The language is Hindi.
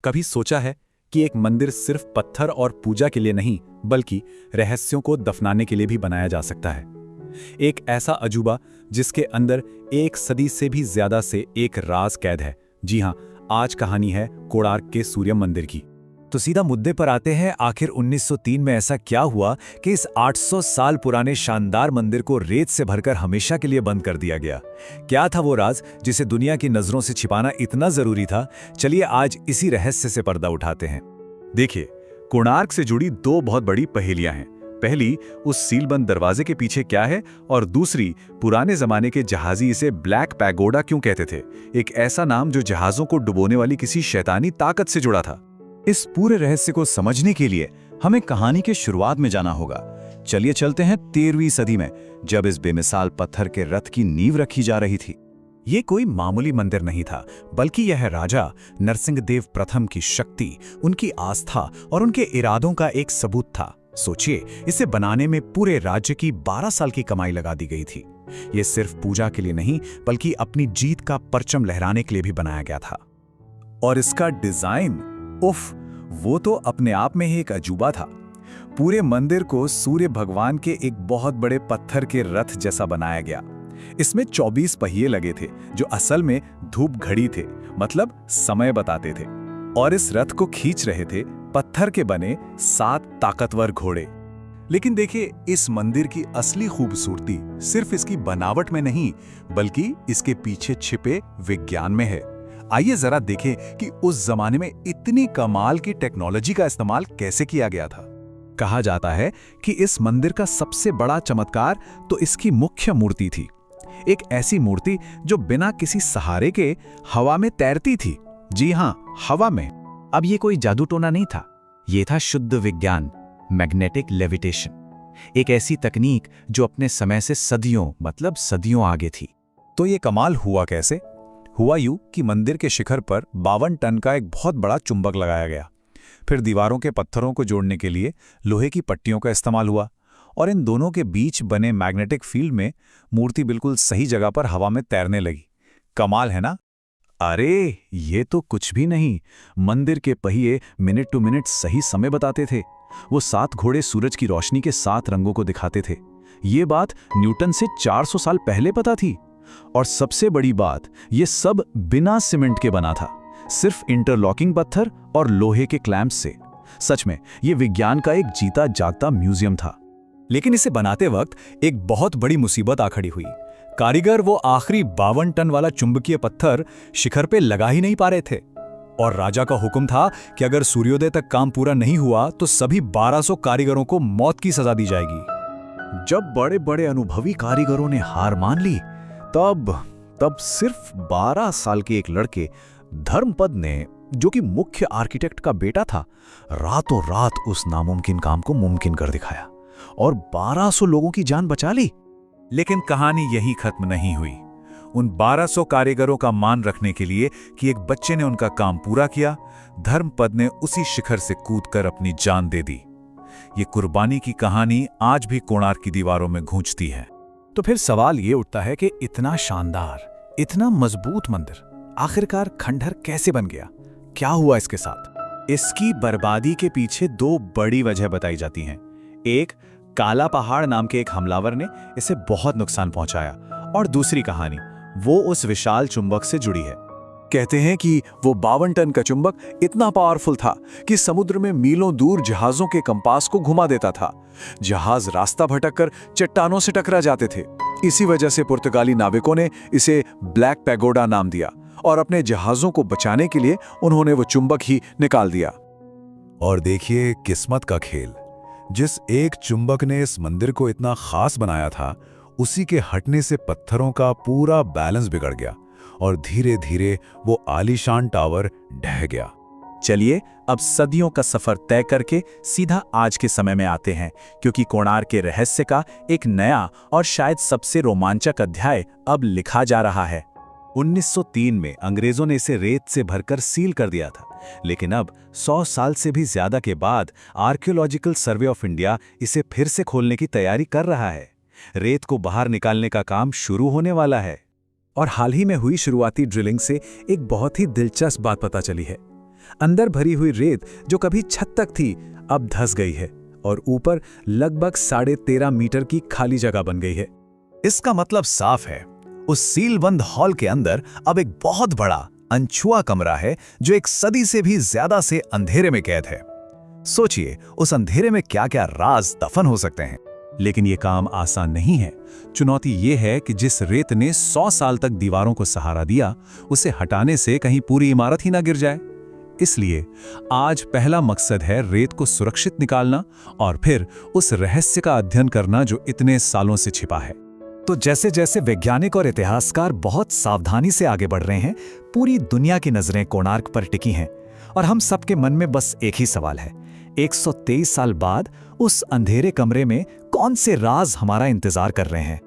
कभी सोचा है कि एक मंदिर सिर्फ पत्थर और पूजा के लिए नहीं बल्कि रहस्यों को दफनाने के लिए भी बनाया जा सकता है। एक ऐसा अजूबा जिसके अंदर एक सदी से भी ज्यादा से एक राज कैद है। जी हां, आज कहानी है कोणार्क के सूर्य मंदिर की। तो सीधा मुद्दे पर आते हैं। आखिर 1903 में ऐसा क्या हुआ कि इस 800 साल पुराने शानदार मंदिर को रेत से भरकर हमेशा के लिए बंद कर दिया गया? क्या था वो राज जिसे दुनिया की नजरों से छिपाना इतना जरूरी था? चलिए आज इसी रहस्य से पर्दा उठाते हैं। देखिए, कोणार्क से जुड़ी दो बहुत बड़ी पहेलियां हैं। पहली, उस सीलबंद दरवाजे के पीछे क्या है, और दूसरी, पुराने जमाने के जहाजी इसे ब्लैक पैगोडा क्यों कहते थे, एक ऐसा नाम जो जहाजों को डुबोने वाली किसी शैतानी ताकत से जुड़ा था। इस पूरे रहस्य को समझने के लिए हमें कहानी के शुरुआत में जाना होगा। चलिए चलते हैं 13वीं सदी में, जब इस बेमिसाल पत्थर के रथ की नींव रखी जा रही थी। ये कोई मामूली मंदिर नहीं था, बल्कि यह राजा नरसिंहदेव प्रथम की शक्ति, उनकी आस्था और उनके इरादों का एक सबूत था। सोचिए, इसे बनाने में पूरे राज्य की 12 साल की कमाई लगा दी गई थी। ये सिर्फ पूजा के लिए नहीं बल्कि अपनी जीत का परचम लहराने के लिए भी बनाया गया था। और इसका डिजाइन, उफ, वो तो अपने आप में ही एक अजूबा था। पूरे मंदिर को सूर्य भगवान के एक बहुत बड़े पत्थर के रथ जैसा बनाया गया। इसमें 24 पहिए लगे थे जो असल में धूप घड़ी थे, मतलब समय बताते थे। और इस रथ को खींच रहे थे पत्थर के बने 7 ताकतवर घोड़े। लेकिन देखिए, इस मंदिर की असली खूबसूरती सिर्फ इसकी बनावट में नहीं बल्कि इसके पीछे छिपे विज्ञान में है। आइए जरा देखें कि उस जमाने में इतनी कमाल की टेक्नोलॉजी का इस्तेमाल कैसे किया गया था। कहा जाता है कि इस मंदिर का सबसे बड़ा चमत्कार तो इसकी मुख्य मूर्ति थी। एक ऐसी मूर्ति जो बिना किसी सहारे के हवा में तैरती थी। जी हां, हवा में। अब ये कोई जादू टोना नहीं था, ये था शुद्ध विज्ञान, मैग्नेटिक लेविटेशन। एक ऐसी तकनीक जो अपने समय से सदियों आगे थी। तो ये कमाल हुआ कैसे? हुआ यूं कि मंदिर के शिखर पर 52 टन का एक बहुत बड़ा चुंबक लगाया गया। फिर दीवारों के पत्थरों को जोड़ने के लिए लोहे की पट्टियों का इस्तेमाल हुआ, और इन दोनों के बीच बने मैग्नेटिक फील्ड में मूर्ति बिल्कुल सही जगह पर हवा में तैरने लगी। कमाल है ना? अरे ये तो कुछ भी नहीं, मंदिर के पहिए मिनट टू मिनट सही समय बताते थे। वो 7 घोड़े सूरज की रोशनी के 7 रंगों को दिखाते थे। ये बात न्यूटन से 400 साल पहले पता थी। और सबसे बड़ी बात, ये सब बिना सीमेंट के बना था, सिर्फ इंटरलॉकिंग पत्थर और लोहे के क्लैंप्स से। सच में ये विज्ञान का एक जीता जागता म्यूजियम था। लेकिन इसे बनाते वक्त एक बहुत बड़ी मुसीबत आ खड़ी हुई। कारीगर वो आखिरी 52 टन वाला चुंबकीय पत्थर शिखर पे लगा ही नहीं पा रहे थे। और राजा का हुक्म था कि अगर सूर्योदय तक काम पूरा नहीं हुआ तो सभी 1200 कारीगरों को मौत की सजा दी जाएगी। जब बड़े बड़े अनुभवी कारीगरों ने हार मान ली, तब सिर्फ 12 साल के एक लड़के धर्मपद ने, जो कि मुख्य आर्किटेक्ट का बेटा था, रातों रात उस नामुमकिन काम को मुमकिन कर दिखाया और 1200 लोगों की जान बचा ली। लेकिन कहानी यही खत्म नहीं हुई। उन 1200 कारीगरों का मान रखने के लिए कि एक बच्चे ने उनका काम पूरा किया, धर्मपद ने उसी शिखर से कूदकर अपनी जान दे दी। ये कुर्बानी की कहानी आज भी कोणार्क की दीवारों में गूंजती है। तो फिर सवाल ये उठता है कि इतना शानदार, इतना मजबूत मंदिर आखिरकार खंडहर कैसे बन गया? क्या हुआ इसके साथ? इसकी बर्बादी के पीछे 2 बड़ी वजह बताई जाती हैं। एक, काला पहाड़ नाम के एक हमलावर ने इसे बहुत नुकसान पहुंचाया, और दूसरी कहानी वो उस विशाल चुंबक से जुड़ी है। कहते हैं कि वो 52 टन का चुंबक इतना पावरफुल था कि समुद्र में मीलों दूर जहाजों के कंपास को घुमा देता था। जहाज रास्ता भटककर चट्टानों से टकरा जाते थे। इसी वजह से पुर्तगाली नाविकों ने इसे ब्लैक पैगोडा नाम दिया, और अपने जहाजों को बचाने के लिए उन्होंने वो चुंबक ही निकाल दिया। और देखिए किस्मत का खेल, जिस एक चुंबक ने इस मंदिर को इतना खास बनाया था, उसी के हटने से पत्थरों का पूरा बैलेंस बिगड़ गया और धीरे धीरे वो आलीशान टावर ढह गया। चलिए अब सदियों का सफर तय करके सीधा आज के समय में आते हैं, क्योंकि कोणार्क के रहस्य का एक नया और शायद सबसे रोमांचक अध्याय अब लिखा जा रहा है। 1903 में अंग्रेजों ने इसे रेत से भरकर सील कर दिया था, लेकिन अब 100 साल से भी ज्यादा के बाद आर्कियोलॉजिकल सर्वे ऑफ इंडिया इसे फिर से खोलने की तैयारी कर रहा है। रेत को बाहर निकालने का काम शुरू होने वाला है। और हाल ही में हुई शुरुआती ड्रिलिंग से एक बहुत ही दिलचस्प बात पता चली है। अंदर भरी हुई रेत जो कभी छत तक थी अब धंस गई है और ऊपर लगभग 13.5 मीटर की खाली जगह बन गई है। इसका मतलब साफ है, उस सीलबंद हॉल के अंदर अब एक बहुत बड़ा अनछुआ कमरा है जो एक सदी से भी ज्यादा से अंधेरे में कैद है। सोचिए उस अंधेरे में क्या क्या राज दफन हो सकते हैं। लेकिन ये काम आसान नहीं है। चुनौती ये है कि जिस रेत ने 100 साल तक दीवारों को सहारा दिया, उसे हटाने से कहीं पूरी इमारत ही ना गिर जाए। इसलिए आज पहला मकसद है रेत को सुरक्षित निकालना और फिर उस रहस्य का अध्ययन करना जो इतने सालों से छिपा है। तो जैसे जैसे वैज्ञानिक और इतिहासकार बहुत सावधानी से आगे बढ़ रहे हैं, पूरी दुनिया की नजरें कोणार्क पर टिकी हैं और हम सबके मन में बस एक ही सवाल है, 123 साल बाद उस अंधेरे कमरे में कौन से राज हमारा इंतजार कर रहे हैं।